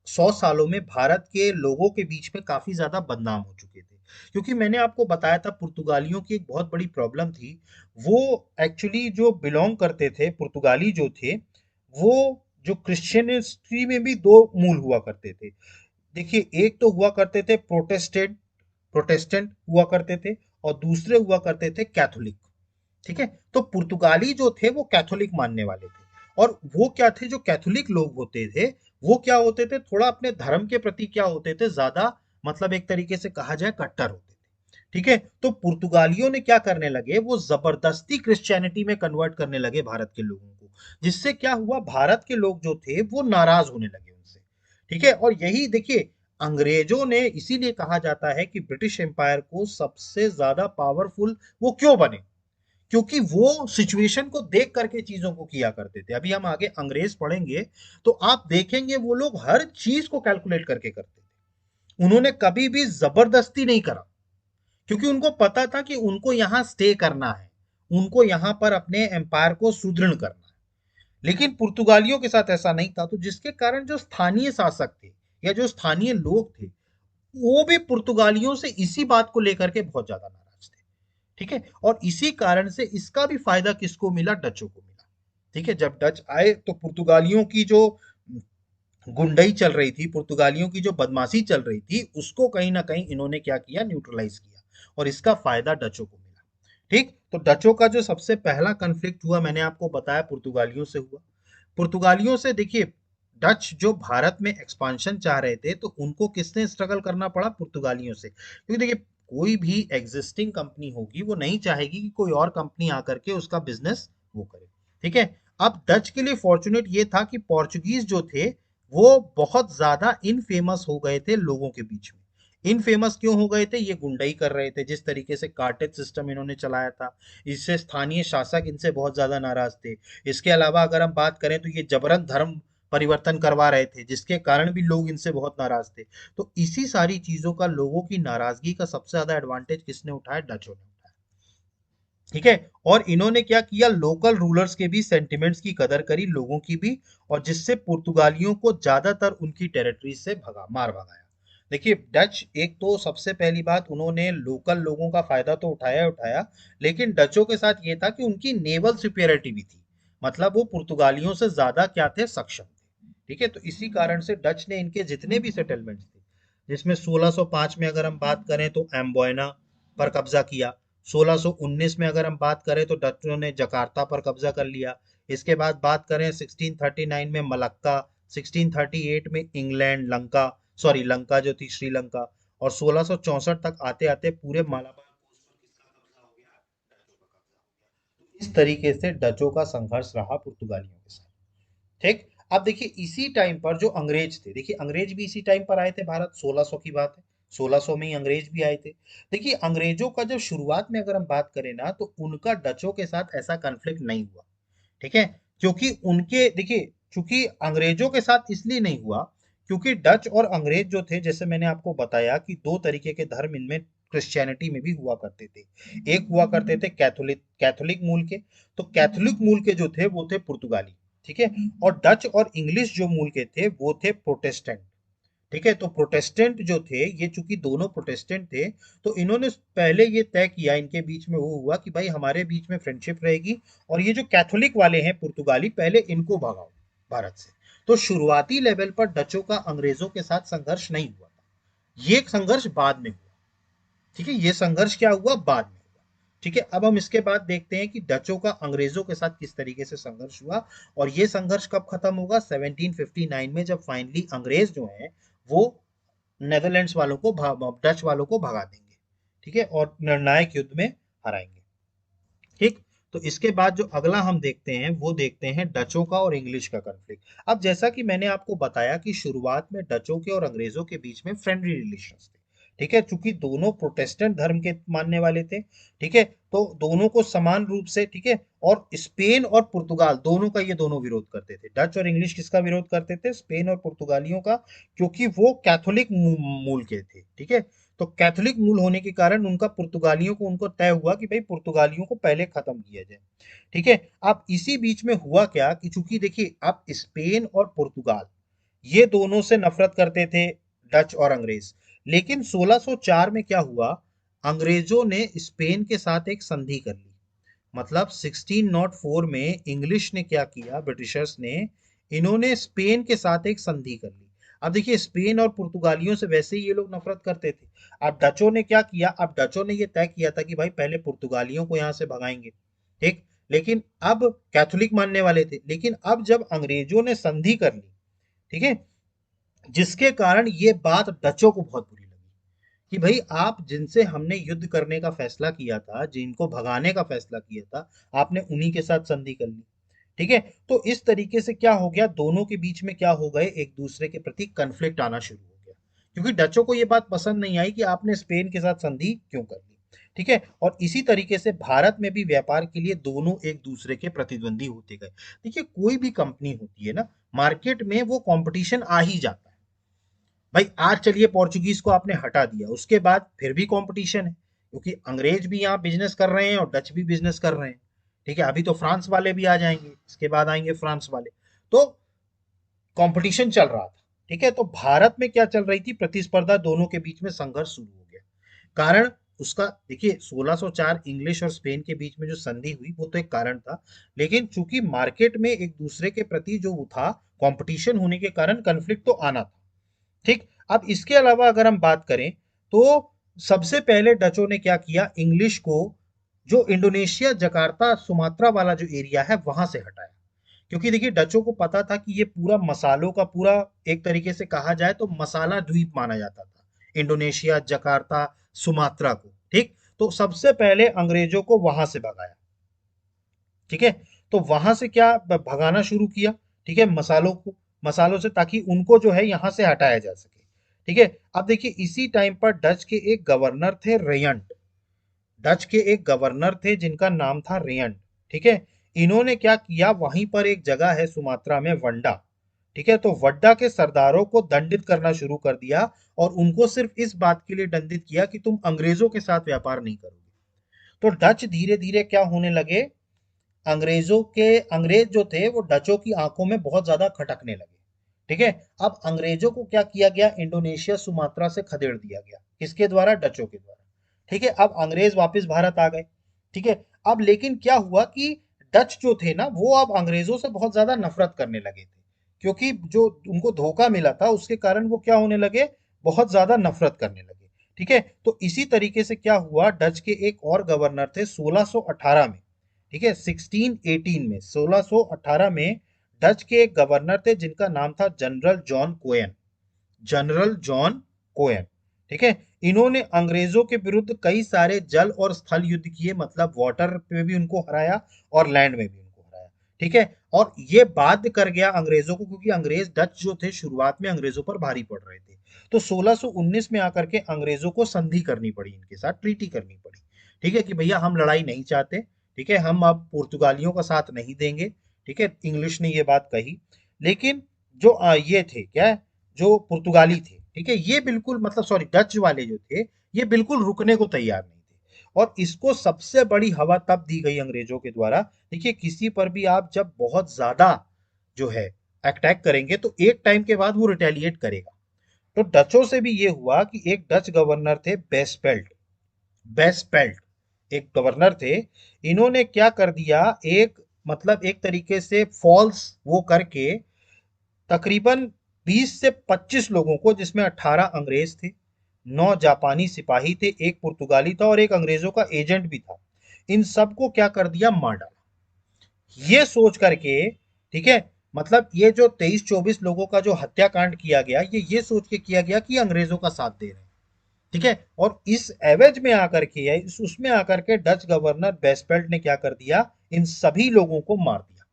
A: 100 सालों में भारत के लोगों के बीच में काफी ज्यादा बदनाम हो चुके थे, क्योंकि मैंने आपको बताया था पुर्तगालियों की एक बहुत बड़ी प्रॉब्लम थी। वो एक्चुअली जो बिलोंग करते थे, पुर्तगाली जो थे, वो जो क्रिश्चियनिटी में भी दो मूल हुआ करते थे। देखिए एक तो हुआ करते थे प्रोटेस्टेंट, प्रोटेस्टेंट हुआ करते थे, और दूसरे हुआ करते थे कैथोलिक। ठीक है, तो पुर्तगाली जो थे वो कैथोलिक मानने वाले थे, और वो क्या थे, जो कैथोलिक लोग होते थे, वो क्या होते थे, थोड़ा अपने धर्म के प्रति क्या होते थे, ज्यादा, मतलब एक तरीके से कहा जाए कट्टर होते थे। ठीक है, तो पुर्तगालियों ने क्या करने लगे, वो जबरदस्ती क्रिश्चियनिटी में कन्वर्ट करने लगे भारत के लोगों को, जिससे क्या हुआ, भारत के लोग जो थे वो नाराज होने लगे उनसे। ठीक है, और यही देखिए, अंग्रेजों ने, इसीलिए कहा जाता है कि ब्रिटिश एम्पायर को सबसे ज्यादा पावरफुल वो क्यों बने, क्योंकि वो सिचुएशन को देख करके चीजों को किया करते थे। अभी हम आगे अंग्रेज पढ़ेंगे तो आप देखेंगे वो लोग हर चीज को कैलकुलेट करके करते थे, उन्होंने कभी भी जबरदस्ती नहीं करा, क्योंकि उनको पता था कि उनको यहाँ स्टे करना है, उनको यहाँ पर अपने एम्पायर को सुदृढ़ करना है। लेकिन पुर्तगालियों के साथ ऐसा नहीं था, तो जिसके कारण जो स्थानीय शासक थे या जो स्थानीय लोग थे, वो भी पुर्तगालियों से इसी बात को लेकर के बहुत ज्यादा नाराज थे। ठीक है, और इसी कारण से इसका भी फायदा किसको मिला, डचों को मिला। ठीक है, जब डच आए तो पुर्तगालियों की जो गुंडई चल रही थी, पुर्तगालियों की जो बदमाशी चल रही थी, उसको कहीं ना कहीं इन्होंने क्या किया, न्यूट्रलाइज किया, और इसका फायदा डचों को मिला। ठीक, तो डचों का जो सबसे पहला कन्फ्लिक्ट हुआ, मैंने आपको बताया, पुर्तगालियों से हुआ। पुर्तगालियों से देखिए, डच जो भारत में एक्सपांशन चाह रहे थे, तो उनको किसने स्ट्रगल करना पड़ा, पुर्तगालियों से, क्योंकि देखिए कोई भी एग्जिस्टिंग कंपनी होगी वो नहीं चाहेगी कि कोई और कंपनी आकर के उसका बिजनेस वो करे। ठीक है, अब डच के लिए फॉर्चुनेट ये था कि पोर्चुगीज जो थे वो बहुत ज्यादा इनफेमस हो गए थे लोगों के बीच में। इनफेमस क्यों हो गए थे, ये गुंडई कर रहे थे, जिस तरीके से कार्टेज सिस्टम इन्होंने चलाया था, इससे स्थानीय शासक इनसे बहुत ज्यादा नाराज थे। इसके अलावा अगर हम बात करें तो ये जबरन धर्म परिवर्तन करवा रहे थे, जिसके कारण भी लोग इनसे बहुत नाराज थे। तो इसी सारी चीजों का, लोगों की नाराजगी का सबसे ज्यादा एडवांटेज किसने उठाया, डचों ने उठाया। ठीक है, और इन्होंने क्या किया, लोकल रूलर्स के भी सेंटिमेंट्स की कदर करी, लोगों की भी, और जिससे पुर्तगालियों को ज्यादातर उनकी टेरिटरी से मार भगाया। देखिए डच, एक तो सबसे पहली बात, उन्होंने लोकल लोगों का फायदा तो उठाया उठाया, लेकिन डचों के साथ ये था कि उनकी नेवल सुपेरियरिटी भी थी, मतलब वो पुर्तगालियों से ज्यादा क्या थे, सक्षम थे। ठीक है, तो इसी कारण से डच ने इनके जितने भी सेटलमेंट्स थे, जिसमें 1605 में अगर हम बात करें तो एम्बोयना पर कब्जा किया, 1619 में अगर हम बात करें तो डचों ने जकार्ता पर कब्जा कर लिया। इसके बाद बात करें 1639 में मलक्का, 1638 में इंग्लैंड, लंका, सॉरी लंका जो थी श्रीलंका, और 1664 तक आते आते पूरे मालाबार कोस्ट पर किसका कब्जा हो गया, डचों का कब्जा हो गया। इस तरीके से डचों का संघर्ष रहा पुर्तगालियों के साथ। ठीक, अब देखिए इसी टाइम पर जो अंग्रेज थे, देखिए अंग्रेज भी इसी टाइम पर आए थे भारत, 1600 की बात है, 1600 में ही अंग्रेज भी आए थे। देखिए अंग्रेजों का जब शुरुआत में अगर हम बात करें ना, तो उनका डचों के साथ ऐसा कन्फ्लिक्ट नहीं हुआ। ठीक है, क्योंकि उनके देखिए, चूंकि अंग्रेजों के साथ इसलिए नहीं हुआ, क्योंकि डच और अंग्रेज जो थे, जैसे मैंने आपको बताया कि दो तरीके के धर्म इनमें क्रिश्चियनिटी में भी हुआ करते थे। एक हुआ करते थे कैथोलिक, कैथोलिक मूल के, तो कैथोलिक मूल के जो थे वो थे पुर्तगाली। ठीक है, और डच और इंग्लिश जो मूल के थे वो थे प्रोटेस्टेंट। ठीक है, तो प्रोटेस्टेंट जो थे, ये चूंकि दोनों प्रोटेस्टेंट थे, तो इन्होंने पहले ये तय किया, इनके बीच में वो हुआ कि भाई हमारे बीच में फ्रेंडशिप रहेगी, और ये जो कैथोलिक वाले हैं पुर्तगाली, पहले इनको भगाओ भारत से। तो शुरुआती लेवल पर डचों का अंग्रेजों के साथ संघर्ष नहीं हुआ था, ये संघर्ष बाद में हुआ। ठीक है, ये संघर्ष क्या हुआ, बाद में हुआ। ठीक है, अब हम इसके बाद देखते हैं कि डचों का अंग्रेजों के साथ किस तरीके से संघर्ष हुआ, और ये संघर्ष कब खत्म होगा, 1759 में, जब फाइनली अंग्रेज जो हैं वो नेदरलैंड्स वालों को, डच वालों को भगा देंगे। ठीक है, और निर्णायक युद्ध में हराएंगे। ठीक, तो इसके बाद जो अगला हम देखते हैं वो देखते हैं डचों का और इंग्लिश का कन्फ्लिक्ट। अब जैसा कि मैंने आपको बताया कि शुरुआत में डचों के और अंग्रेजों के बीच में फ्रेंडली रिलेशंस थे। ठीक है, चूंकि दोनों प्रोटेस्टेंट धर्म के मानने वाले थे। ठीक है, तो दोनों को समान रूप से, ठीक है, और स्पेन और पुर्तगाल दोनों का, ये दोनों विरोध करते थे। डच और इंग्लिश किसका विरोध करते थे, स्पेन और पुर्तगालियों का, क्योंकि वो कैथोलिक मूल के थे। ठीक है, तो कैथोलिक मूल होने के कारण उनका पुर्तगालियों को, उनको तय हुआ कि भाई पुर्तगालियों को पहले खत्म किया जाए। ठीक है, अब इसी बीच में हुआ क्या कि चूंकि देखिए अब स्पेन और पुर्तगाल ये दोनों से नफरत करते थे, डच और अंग्रेज। लेकिन 1604 में क्या हुआ, अंग्रेजों ने स्पेन के साथ एक संधि कर ली। मतलब 1604 में इंग्लिश ने क्या किया, ब्रिटिशर्स ने, इन्होंने स्पेन के साथ एक संधि कर ली। अब देखिए स्पेन और पुर्तगालियों से वैसे ही ये लोग नफरत करते थे। अब डचों ने क्या किया, अब डचों ने ये तय किया था कि भाई पहले पुर्तगालियों को यहाँ से भगाएंगे। ठीक, लेकिन अब कैथोलिक मानने वाले थे, लेकिन अब जब अंग्रेजों ने संधि कर ली, ठीक है, जिसके कारण ये बात डचों को बहुत बुरी लगी कि भाई आप जिनसे हमने युद्ध करने का फैसला किया था, जिनको भगाने का फैसला किया था, आपने उन्हीं के साथ संधि कर ली। ठीक है, तो इस तरीके से क्या हो गया, दोनों के बीच में क्या हो गए, एक दूसरे के प्रति कन्फ्लिक्ट आना शुरू हो गया, क्योंकि डचों को यह बात पसंद नहीं आई कि आपने स्पेन के साथ संधि क्यों कर ली। ठीक है, और इसी तरीके से भारत में भी व्यापार के लिए दोनों एक दूसरे के प्रतिद्वंदी होते गए। देखिए कोई भी कंपनी होती है ना, मार्केट में वो कंपटीशन आ ही जाता है। भाई आज चलिए पोर्चुगीज को आपने हटा दिया, उसके बाद फिर भी कंपटीशन है, क्योंकि अंग्रेज भी यहाँ बिजनेस कर रहे हैं और डच भी बिजनेस कर रहे हैं। ठीक है, अभी तो फ्रांस वाले भी आ जाएंगे, इसके बाद आएंगे फ्रांस वाले। तो कंपटीशन चल रहा था। ठीक है, तो भारत में क्या चल रही थी, प्रतिस्पर्धा, दोनों के बीच में संघर्ष शुरू हो गया। कारण उसका देखिए, 1604 इंग्लिश और स्पेन के बीच में जो संधि हुई वो तो एक कारण था, लेकिन चूंकि मार्केट में एक दूसरे के प्रति जो वो था, कंपटीशन होने के कारण कन्फ्लिक्ट तो आना था। ठीक, अब इसके अलावा अगर हम बात करें तो सबसे पहले डचों ने क्या किया, इंग्लिश को जो इंडोनेशिया, जकार्ता, सुमात्रा वाला जो एरिया है वहां से हटाया। क्योंकि देखिए डचों को पता था कि ये पूरा मसालों का पूरा, एक तरीके से कहा जाए तो मसाला द्वीप माना जाता था इंडोनेशिया, जकार्ता, सुमात्रा को। ठीक, तो सबसे पहले अंग्रेजों को वहां से भगाया। ठीक है, तो वहां से क्या भगाना शुरू किया, ठीक है, मसालों को, मसालों से, ताकि उनको जो है यहाँ से हटाया जा सके। ठीक है, अब देखिए इसी टाइम पर डच के एक गवर्नर थे रेयंट, डच के एक गवर्नर थे जिनका नाम था रेयंट। ठीक है, इन्होंने क्या किया, वहीं पर एक जगह है सुमात्रा में, वंडा। ठीक है, तो वड्डा के सरदारों को दंडित करना शुरू कर दिया, और उनको सिर्फ इस बात के लिए दंडित किया कि तुम अंग्रेजों के साथ व्यापार नहीं करोगे। तो डच धीरे धीरे क्या होने लगे, अंग्रेजों के, अंग्रेज जो थे वो डचों की आंखों में बहुत ज्यादा खटकने लगे। ठीक है, अब अंग्रेजों को क्या किया गया, इंडोनेशिया, सुमात्रा से खदेड़ दिया गया, किसके द्वारा, डचों के द्वारा। ठीक है, अब अंग्रेज वापस भारत आ गए। ठीक है, अब लेकिन क्या हुआ कि डच जो थे ना वो अब अंग्रेजों से बहुत ज्यादा नफरत करने लगे थे, क्योंकि जो उनको धोखा मिला था उसके कारण वो क्या होने लगे, बहुत ज्यादा नफरत करने लगे। ठीक है, तो इसी तरीके से क्या हुआ, डच के एक और गवर्नर थे 1618 में। ठीक है, 1618 में, 1618 में डच के एक गवर्नर थे जिनका नाम था general John Koen, general John Koen. ठीक है, इन्होंने अंग्रेजों के विरुद्ध कई सारे जल और स्थल युद्ध किए, मतलब वाटर पे भी उनको हराया और लैंड में भी उनको हराया। ठीक है, और ये बाध्य कर गया अंग्रेजों को, क्योंकि अंग्रेज, डच जो थे शुरुआत में अंग्रेजों पर भारी पड़ रहे थे। तो 1619 में आकर के अंग्रेजों को संधि करनी पड़ी, इनके साथ ट्रीटी करनी पड़ी। ठीक है, कि भैया हम लड़ाई नहीं चाहते, ठीक है, हम अब पुर्तगालियों का साथ नहीं देंगे। ठीक है, इंग्लिश ने ये बात कही, लेकिन जो ये थे क्या, जो पुर्तगाली थे, ठीक है, ये बिल्कुल, मतलब सॉरी, डच वाले जो थे, ये बिल्कुल रुकने को तैयार नहीं थे। और इसको सबसे बड़ी हवा तब दी गई अंग्रेजों के द्वारा। देखिए किसी पर भी आप जब बहुत ज्यादा जो है अटैक करेंगे तो एक टाइम के बाद वो रिटेलिएट करेगा। तो डचों से भी ये हुआ कि एक डच गवर्नर थे बेस्पेल्ट, बेस्पेल्ट एक गवर्नर थे, इन्होंने क्या कर दिया, एक, मतलब एक तरीके से फॉल्स वो करके तकरीबन 20 से 25 लोगों को, जिसमें 18 अंग्रेज थे, 9 जापानी सिपाही थे, एक पुर्तगाली था और एक अंग्रेजों का एजेंट भी था, इन सबको क्या कर दिया, मार डाला। ये सोच करके, ठीक है, मतलब ये जो 23-24 लोगों का जो हत्याकांड किया गया, ये सोच के किया गया कि अंग्रेजों का साथ दे रहे हैं। ठीक है, और इस एवज में आकर के, या इस उसमें आकर के डच गवर्नर बेस्पेल्ट ने क्या कर दिया, इन सभी लोगों को मार दिया।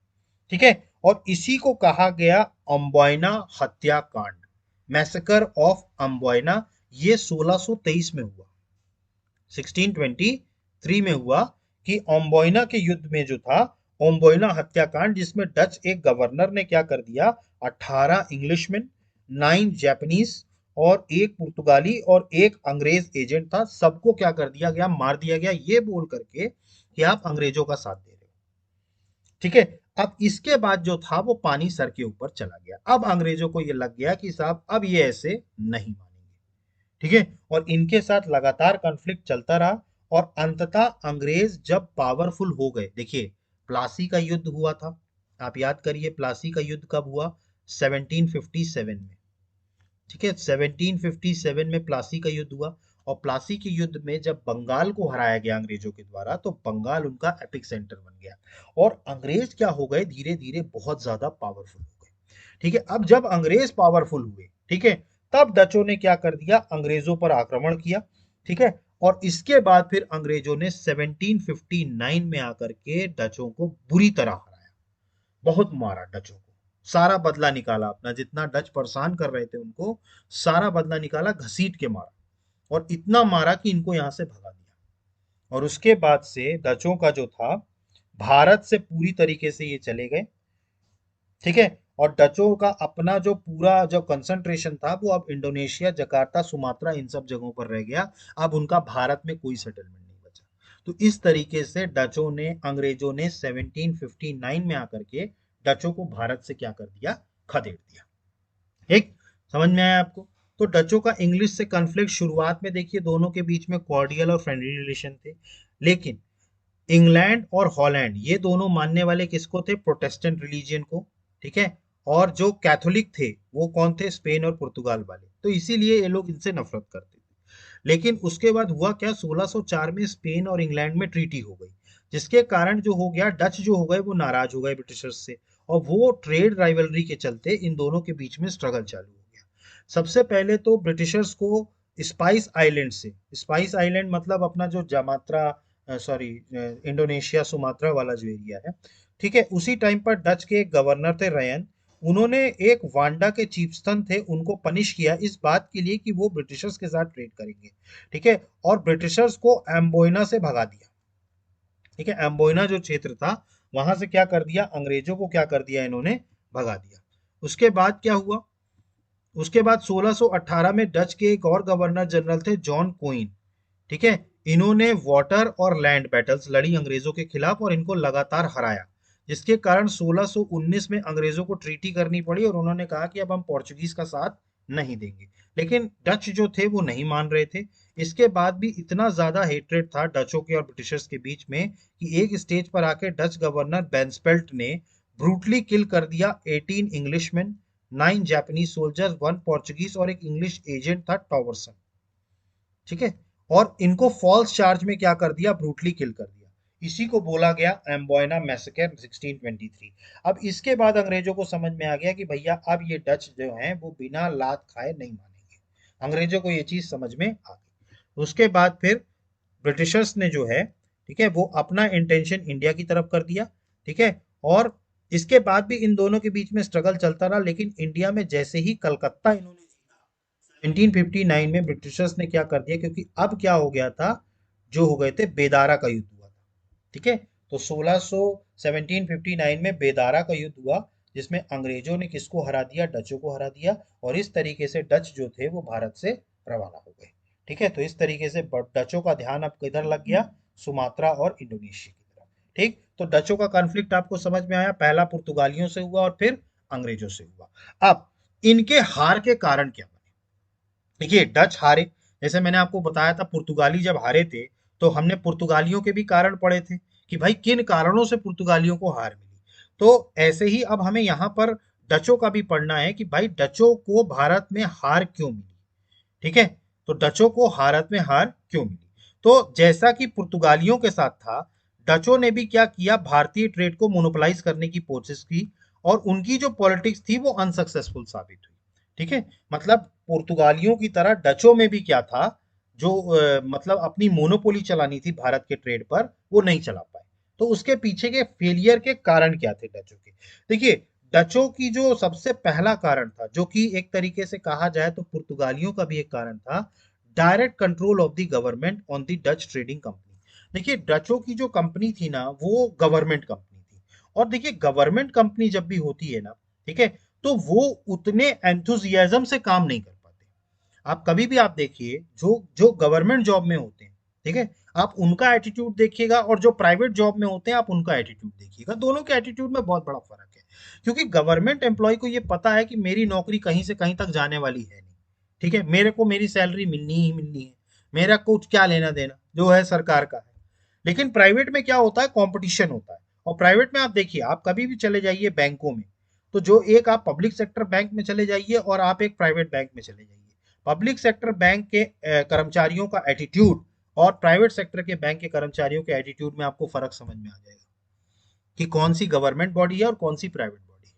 A: ठीक है, और इसी को कहा गया अम्बोयना हत्याकांड, मैसेकर ऑफ अम्बोयना। ये 1623 में हुआ, 1623 में हुआ, कि ओम्बोयना के युद्ध में जो था, ओम्बोयना हत्याकांड, जिसमें डच एक गवर्नर ने क्या कर दिया, 18 इंग्लिशमैन, 9 जापानीज और एक पुर्तगाली और एक अंग्रेज एजेंट था, सबको क्या कर दिया गया, मार दिया गया, ये बोल करके कि आप अंग्रेजों का साथ दे रहे हो। ठीक है, अब इसके बाद जो था वो पानी सर के ऊपर चला गया। अब अंग्रेजों को ये लग गया कि साहब अब ये ऐसे नहीं मानेंगे। ठीक है, और इनके साथ लगातार कॉन्फ्लिक्ट चलता रहा, और अंततः अंग्रेज जब पावरफुल हो गए, देखिए प्लासी का युद्ध हुआ था, आप याद करिए प्लासी का युद्ध कब हुआ, 1757 में। ठीक है, 1757 में प्लासी का युद्ध हुआ, और प्लासी के युद्ध में जब बंगाल को हराया गया अंग्रेजों के द्वारा, तो बंगाल उनका एपिक सेंटर बन गया, और अंग्रेज क्या हो गए, धीरे धीरे बहुत ज्यादा पावरफुल हो गए। ठीक है, अब जब अंग्रेज पावरफुल हुए, ठीक है, तब डचों ने क्या कर दिया, अंग्रेजों पर आक्रमण किया। ठीक है, और इसके बाद फिर अंग्रेजों ने 1759 में आकर के डचों को बुरी तरह हराया, बहुत मारा डचों को, सारा बदला निकाला अपना, जितना डच परेशान कर रहे थे उनको, सारा बदला निकाला, घसीट के मारा, और इतना मारा कि इनको यहां से भगा दिया। और उसके बाद से डचों का जो था, भारत से पूरी तरीके से ये चले गए। ठीक है, और डचों का अपना जो पूरा जो कंसंट्रेशन था वो अब इंडोनेशिया, जकार्ता, सुमात्रा, इन सब जगहों पर रह गया। अब उनका भारत में कोई सेटलमेंट नहीं बचा। तो इस तरीके से डचों ने, अंग्रेजों ने 1759 में आकर के डचों को भारत से क्या कर दिया, खदेड़ दिया। ठीक, समझ में आया आपको? तो डचों का इंग्लिश से कन्फ्लिक्ट शुरुआत में देखिए दोनों के बीच में कॉर्डियल और फ्रेंडली रिलेशन थे, लेकिन इंग्लैंड और हॉलैंड ये दोनों मानने वाले किसको थे? प्रोटेस्टेंट रिलीजियन को, ठीक है। और जो कैथोलिक थे वो कौन थे? स्पेन और पुर्तगाल वाले। तो इसीलिए ये लोग इनसे नफरत करते थे। लेकिन उसके बाद हुआ क्या, 1604 में स्पेन और इंग्लैंड में ट्रीटी हो गई, जिसके कारण जो हो गया, डच जो हो गए वो नाराज हो गए ब्रिटिशर्स से, और वो ट्रेड राइवलरी के चलते इन दोनों के बीच में स्ट्रगल चालू हो गया। सबसे पहले तो ब्रिटिशर्स को स्पाइस आइलैंड से, स्पाइस आइलैंड मतलब अपना जो जामात्रा, सॉरी, इंडोनेशिया सुमात्रा वाला जो एरिया है, ठीक है, उसी टाइम पर डच के एक गवर्नर थे रयन, उन्होंने एक वांडा के चीफस्टन थे उनको पनिश किया इस बात के लिए कि वो ब्रिटिशर्स के साथ ट्रेड करेंगे, ठीक है, और ब्रिटिशर्स को एम्बोइना से भगा दिया, ठीक है, एम्बोइना जो क्षेत्र था वहां से क्या कर दिया, अंग्रेजों को क्या कर दिया इन्होंने, भगा दिया। उसके बाद क्या हुआ, उसके बाद 1618 में डच के एक और गवर्नर जनरल थे जॉन क्वीन, ठीक है, इन्होंने वाटर और लैंड बैटल्स लड़ी अंग्रेजों के खिलाफ और इनको लगातार हराया, जिसके कारण 1619 में अंग्रेजों को ट्रीटी करनी पड़ी और उन्होंने कहा कि अब हम पोर्चुगीज का साथ नहीं देंगे। लेकिन डच जो थे वो नहीं मान रहे थे। इसके बाद भी इतना ज्यादा हेट्रेड था डचों के और ब्रिटिशर्स के बीच में कि एक स्टेज पर आके डच गवर्नर बेंसपेल्ट ने ब्रूटली किल कर दिया 18 इंग्लिशमैन, 9 जापानीज सोल्जर्स, 1 पोर्चुगीज और एक इंग्लिश एजेंट था टॉवरसन, ठीक है, और इनको फॉल्स चार्ज में क्या कर दिया, ब्रूटली किल कर दिया। इसी को बोला गया एम्बोयना मैसेकर 1623। अब इसके बाद अंग्रेजों को समझ में आ गया कि भैया अब ये डच जो हैं वो बिना लात खाए नहीं मानेंगे। अंग्रेजों को ये चीज समझ में आ गई। उसके बाद फिर ब्रिटिशर्स ने जो है, ठीक है, वो अपना इंटेंशन इंडिया की तरफ कर दिया, ठीक है, और इसके बाद भी इन दोनों के बीच में स्ट्रगल चलता रहा, लेकिन इंडिया में जैसे ही कलकत्ता इन्होंने 1759 में ब्रिटिशर्स ने क्या कर दिया, क्योंकि अब क्या हो गया था, जो हो गए थे, बेदारा का युद्ध हुआ था, ठीक है, तो 1759 में बेदारा का युद्ध हुआ, जिसमें अंग्रेजों ने किसको हरा दिया, डचों को हरा दिया, और इस तरीके से डच जो थे वो भारत से रवाना हो गए, ठीक है। तो इस तरीके से डचों का ध्यान अब किधर लग गया, सुमात्रा और इंडोनेशिया की तरफ, ठीक। तो डचों का कॉन्फ्लिक्ट आपको समझ में आया, पहला पुर्तगालियों से हुआ और फिर अंग्रेजों से हुआ। अब इनके हार के कारण क्या बने? देखिए डच हारे, जैसे मैंने आपको बताया था, पुर्तगाली जब हारे थे तो हमने पुर्तगालियों के भी कारण पढ़े थे कि भाई किन कारणों से पुर्तगालियों को हार मिली। तो ऐसे ही अब हमें यहाँ पर डचों का भी पढ़ना है कि भाई डचों को भारत में हार क्यों मिली, ठीक है। तो डचों को भारत में हार क्यों मिली? तो जैसा कि पुर्तगालियों के साथ था, डचों ने भी क्या किया, भारतीय ट्रेड को मोनोपलाइज करने की कोशिश की, और उनकी जो पॉलिटिक्स थी वो अनसक्सेसफुल साबित हुई, ठीक है। मतलब पुर्तगालियों की तरह डचों में भी क्या था, जो मतलब अपनी मोनोपोली चलानी थी भारत के ट्रेड पर, वो नहीं चला पाए। तो उसके पीछे के फेलियर के कारण क्या थे डचों के? देखिए डचों की जो सबसे पहला कारण था, जो कि एक तरीके से कहा जाए तो पुर्तगालियों का भी एक कारण था, direct control of the government on the Dutch trading company. देखिए डचों की जो कंपनी थी ना वो गवर्नमेंट कंपनी थी, और देखिए गवर्नमेंट कंपनी जब भी होती है ना, ठीक है, तो वो उतने एंथुजियाज्म से काम नहीं कर पाते। आप कभी भी आप देखिए जो जो गवर्नमेंट जॉब में होते हैं, ठीक है, आप उनका एटीट्यूड देखिएगा, और जो प्राइवेट जॉब में होते हैं आप उनका एटीट्यूड देखिएगा, दोनों के एटीट्यूड में बहुत बड़ा फर्क है। क्योंकि गवर्नमेंट एम्प्लॉय को ये पता है कि मेरी नौकरी कहीं से कहीं तक जाने वाली है नहीं, ठीक है, मेरे को मेरी सैलरी मिलनी ही मिलनी है, मेरा कुछ क्या लेना देना, जो है सरकार का है। लेकिन प्राइवेट में क्या होता है, कंपटीशन होता है। और प्राइवेट में आप देखिए, आप कभी भी चले जाइए बैंकों में, तो जो एक आप पब्लिक सेक्टर बैंक में चले जाइए और आप एक प्राइवेट बैंक में चले जाइए, पब्लिक सेक्टर बैंक के कर्मचारियों का एटीट्यूड और प्राइवेट सेक्टर के बैंक के कर्मचारियों के एटीट्यूड में आपको फर्क समझ में आ जाएगा कि कौन सी गवर्नमेंट बॉडी है और कौन सी प्राइवेट बॉडी है,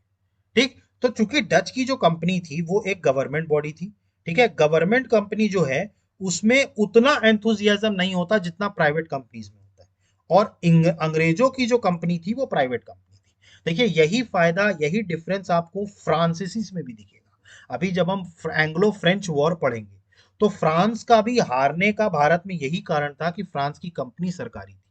A: ठीक। तो चूंकि डच की जो कंपनी थी वो एक गवर्नमेंट बॉडी थी, ठीक है, गवर्नमेंट कंपनी जो है उसमें उतना एंथुजियाज्म नहीं होता जितना प्राइवेट कंपनीज में होता है, और अंग्रेजों की जो कंपनी थी वो प्राइवेट कंपनी थी। देखिए यही फायदा, यही डिफरेंस आपको फ्रांसीसीस में भी दिखेगा। अभी जब हम एंग्लो फ्रेंच वॉर पढ़ेंगे तो फ्रांस का भी हारने का भारत में यही कारण था कि फ्रांस की कंपनी सरकारी थी,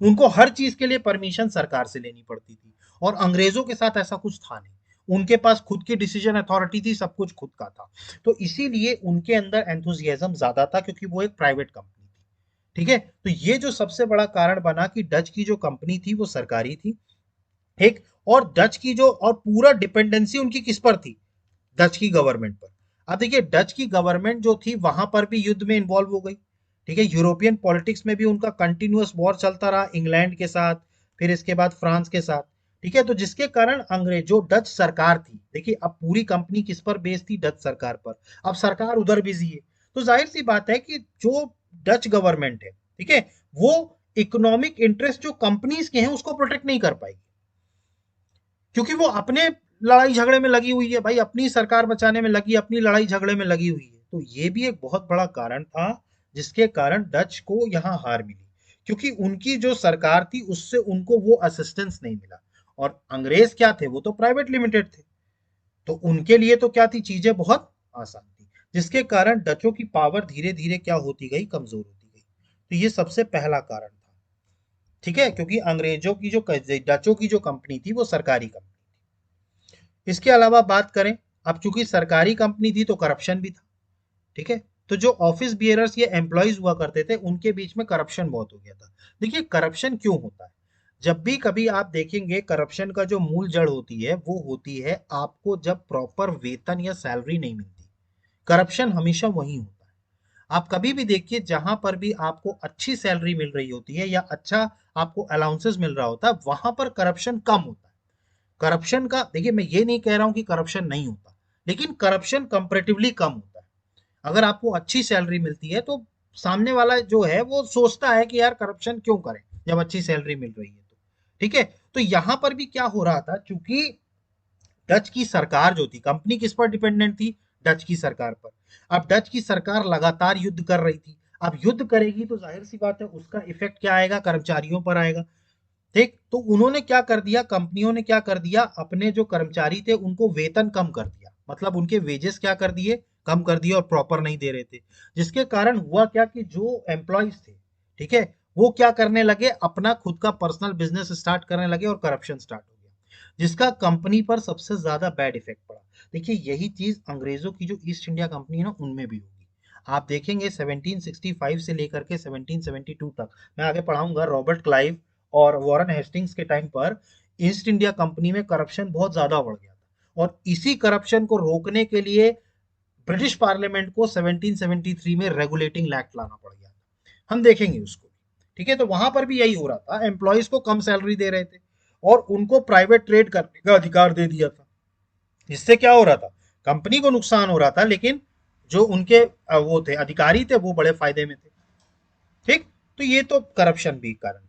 A: उनको हर चीज के लिए परमिशन सरकार से लेनी पड़ती थी, और अंग्रेजों के साथ ऐसा कुछ था नहीं, उनके पास खुद की डिसीजन अथॉरिटी थी, सब कुछ खुद का था। तो इसीलिए उनके अंदर एंथुजियाज्म ज्यादा था, क्योंकि वो एक प्राइवेट कंपनी थी, ठीक है। तो ये जो सबसे बड़ा कारण बना कि डच की जो कंपनी थी वो सरकारी थी, ठीक, और डच की जो और पूरा डिपेंडेंसी उनकी किस पर थी, डच की गवर्नमेंट पर। अब देखिए डच की गवर्नमेंट जो थी वहां पर भी युद्ध में इन्वॉल्व हो गई। ठीक है, यूरोपियन पॉलिटिक्स में भी उनका कंटिन्यूअस वॉर चलता रहा इंग्लैंड के साथ, फिर इसके बाद फ्रांस के साथ। ठीक है, तो जिसके कारण अंग्रेज जो डच सरकार थी, देखिए अब पूरी कंपनी किस पर बेस्ड थी, डच सरकार पर। अब सरकार उधर बिजी है, तो जाहिर सी बात है कि जो डच गवर्नमेंट है, ठीक है, वो इकोनॉमिक इंटरेस्ट जो कंपनीज के हैं उसको प्रोटेक्ट नहीं कर पाएगी, क्योंकि वो अपने लड़ाई झगड़े में लगी हुई है भाई, अपनी सरकार बचाने में लगी, अपनी लड़ाई झगड़े में लगी हुई है। तो ये भी एक बहुत बड़ा कारण था जिसके कारण डच को यहाँ हार मिली, क्योंकि उनकी जो सरकार थी उससे उनको वो असिस्टेंस नहीं मिला। और अंग्रेज क्या थे, वो तो प्राइवेट लिमिटेड थे, तो उनके लिए तो क्या थी, चीजें बहुत आसान थी, जिसके कारण डचों की पावर धीरे धीरे क्या होती गई, कमजोर होती गई। तो ये सबसे पहला कारण था। ठीक है, क्योंकि अंग्रेजों की जो डचों की जो कंपनी थी वो सरकारी कंपनी। इसके अलावा बात करें, अब चूंकि सरकारी कंपनी थी तो करप्शन भी था। ठीक है, तो जो ऑफिस बियरर्स या एम्प्लॉयज हुआ करते थे उनके बीच में करप्शन बहुत हो गया था। देखिए करप्शन क्यों होता है, जब भी कभी आप देखेंगे करप्शन का जो मूल जड़ होती है वो होती है आपको जब प्रॉपर वेतन या सैलरी नहीं मिलती, करप्शन हमेशा वही होता है। आप कभी भी देखिए जहां पर भी आपको अच्छी सैलरी मिल रही होती है या अच्छा आपको अलाउंसेस मिल रहा होता है, वहां पर करप्शन कम होता है। करप्शन का देखिए, मैं ये नहीं कह रहा हूं कि करप्शन नहीं होता, लेकिन करप्शन कंपैरेटिवली कम होता है। अगर आपको अच्छी सैलरी मिलती है तो सामने वाला जो है वो सोचता है कि यार करप्शन क्यों करें जब अच्छी सैलरी मिल रही है तो। ठीक है, तो यहां पर भी क्या हो रहा था, चूंकि डच की सरकार जो थी, कंपनी किस पर डिपेंडेंट थी, डच की सरकार पर। अब डच की सरकार लगातार युद्ध कर रही थी, अब युद्ध करेगी तो जाहिर सी बात है उसका इफेक्ट क्या आएगा, कर्मचारियों पर आएगा। ठीक, तो उन्होंने क्या कर दिया, कंपनियों ने क्या कर दिया, अपने जो कर्मचारी थे उनको वेतन कम कर दिया, मतलब उनके वेजेस क्या कर दिए, कम कर दिए और प्रॉपर नहीं दे रहे थे। जिसके कारण हुआ क्या कि जो एम्प्लॉयज थे, ठीक है, वो क्या करने लगे, अपना खुद का पर्सनल बिजनेस स्टार्ट करने लगे और करप्शन स्टार्ट हो गया, जिसका कंपनी पर सबसे ज्यादा बैड इफेक्ट पड़ा। देखिए यही चीज अंग्रेजों की जो ईस्ट इंडिया कंपनी है ना उनमें भी होगी। आप देखेंगे 1765 से लेकर के 1772 तक, मैं आगे पढ़ाऊंगा, रॉबर्ट क्लाइव और वॉरेन हेस्टिंग्स के टाइम पर ईस्ट इंडिया कंपनी में करप्शन बहुत ज्यादा बढ़ गया था, और इसी करप्शन को रोकने के लिए ब्रिटिश पार्लियामेंट को 1773 में रेगुलेटिंग एक्ट लाना पड़ गया था। हम देखेंगे उसको। ठीक है, तो वहां पर भी यही हो रहा था, एम्प्लॉयज को कम सैलरी दे रहे थे और उनको प्राइवेट ट्रेड करने का अधिकार दे दिया था। इससे क्या हो रहा था, कंपनी को नुकसान हो रहा था, लेकिन जो उनके वो थे अधिकारी थे वो बड़े फायदे में थे। ठीक, तो ये तो करप्शन भी कारण था।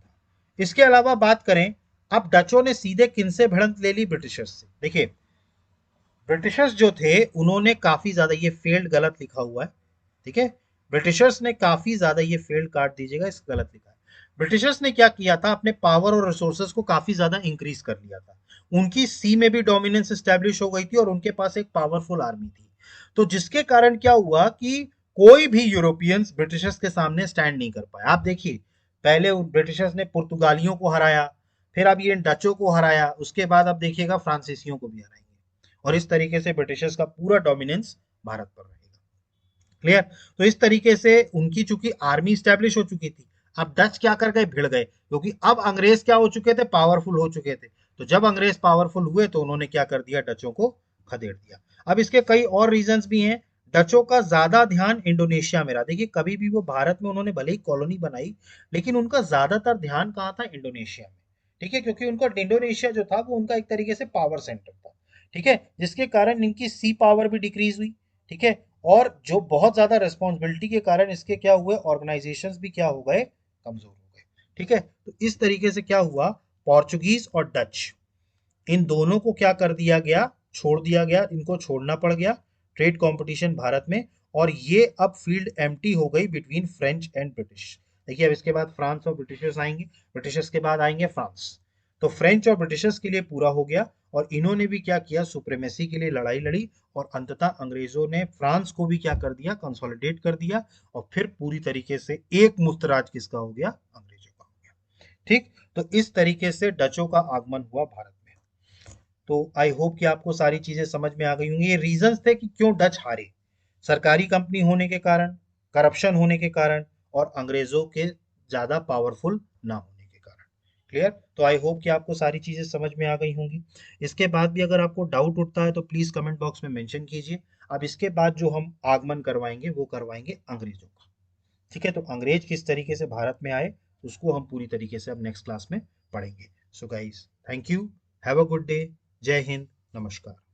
A: इसके अलावा बात करें, अब डचों ने सीधे किनसे भिड़ंत ले ली, ब्रिटिशर्स से। देखिए ब्रिटिशर्स जो थे उन्होंने काफी ज्यादा, ये फेल्ड गलत लिखा हुआ है, ठीक है, ब्रिटिशर्स ने काफी ज्यादा, ये फेल्ड काट दीजिएगा, इस गलत लिखा है। ब्रिटिशर्स ने क्या किया था, अपने पावर और रिसोर्सेज को काफी ज्यादा इंक्रीज कर लिया था। उनकी सी में भी डोमिनेंस स्टैब्लिश हो गई थी और उनके पास एक पावरफुल आर्मी थी। तो जिसके कारण क्या हुआ कि कोई भी यूरोपियंस ब्रिटिशर्स के सामने स्टैंड नहीं कर पाए। आप देखिए पहले ब्रिटिशर्स ने पुर्तगालियों को हराया, फिर अब ये डचों को हराया, उसके बाद अब देखिएगा फ्रांसीसियों को भी हराएंगे, और इस तरीके से ब्रिटिशर्स का पूरा डोमिनेंस भारत पर रहेगा। क्लियर, तो इस तरीके से उनकी चूंकि आर्मी स्टैब्लिश हो चुकी थी, अब डच क्या कर गए, भिड़ गए, क्योंकि अब अंग्रेज क्या हो चुके थे, पावरफुल हो चुके थे। तो जब अंग्रेज पावरफुल हुए तो उन्होंने क्या कर दिया, डचों को खदेड़ दिया। अब इसके कई और रीजंस भी हैं। डचों का ज्यादा ध्यान इंडोनेशिया में रहा। देखिए कभी भी वो भारत में उन्होंने भले ही कॉलोनी बनाई, लेकिन उनका ज्यादातर ध्यान कहाँ था, इंडोनेशिया में। ठीक है, क्योंकि उनका इंडोनेशिया जो था वो उनका एक तरीके से पावर सेंटर था। ठीक है, जिसके कारण इनकी सी पावर भी डिक्रीज हुई। ठीक है, और जो बहुत ज्यादा रिस्पॉन्सिबिलिटी के कारण इसके क्या हुए, ऑर्गेनाइजेशंस भी क्या हो गए, कमजोर हो गए। ठीक है, तो इस तरीके से क्या हुआ, पोर्चुगीज और डच इन दोनों को क्या कर दिया गया, छोड़ दिया गया, इनको छोड़ना पड़ गया ट्रेड कंपटीशन भारत में। और ये अब फील्ड एम्प्टी हो गई बिटवीन फ्रेंच एंड ब्रिटिश। देखिए अब इसके बाद फ्रांस और ब्रिटिशर्स आएंगे, ब्रिटिशर्स के बाद आएंगे फ्रांस। तो फ्रेंच और ब्रिटिशर्स के लिए पूरा हो गया, और इन्होंने भी क्या किया, सुप्रीमेसी के लिए लड़ाई लड़ी, और अंततः अंग्रेजों ने फ्रांस को भी क्या कर दिया, कंसोलिडेट कर दिया, और फिर पूरी तरीके से एक मुक्त राज किसका हो गया, अंग्रेजों का हो गया। ठीक, तो इस तरीके से डचों का आगमन हुआ भारत में। तो आई होप कि आपको सारी चीजें समझ में आ गई होंगी। ये रीजंस थे कि क्यों डच हारे, सरकारी कंपनी होने के कारण, करप्शन होने के कारण, और अंग्रेजों के ज्यादा पावरफुल ना होने के कारण। क्लियर, तो आई होप कि आपको सारी चीजें समझ में आ गई होंगी। इसके बाद भी अगर आपको डाउट उठता है तो प्लीज कमेंट बॉक्स में मेंशन कीजिए। अब इसके बाद जो हम आगमन करवाएंगे वो करवाएंगे अंग्रेजों का। ठीक है, तो अंग्रेज किस तरीके से भारत में आए उसको हम पूरी तरीके से अब नेक्स्ट क्लास में पढ़ेंगे। So guys, thank you, have a good day, जय हिंद, नमस्कार।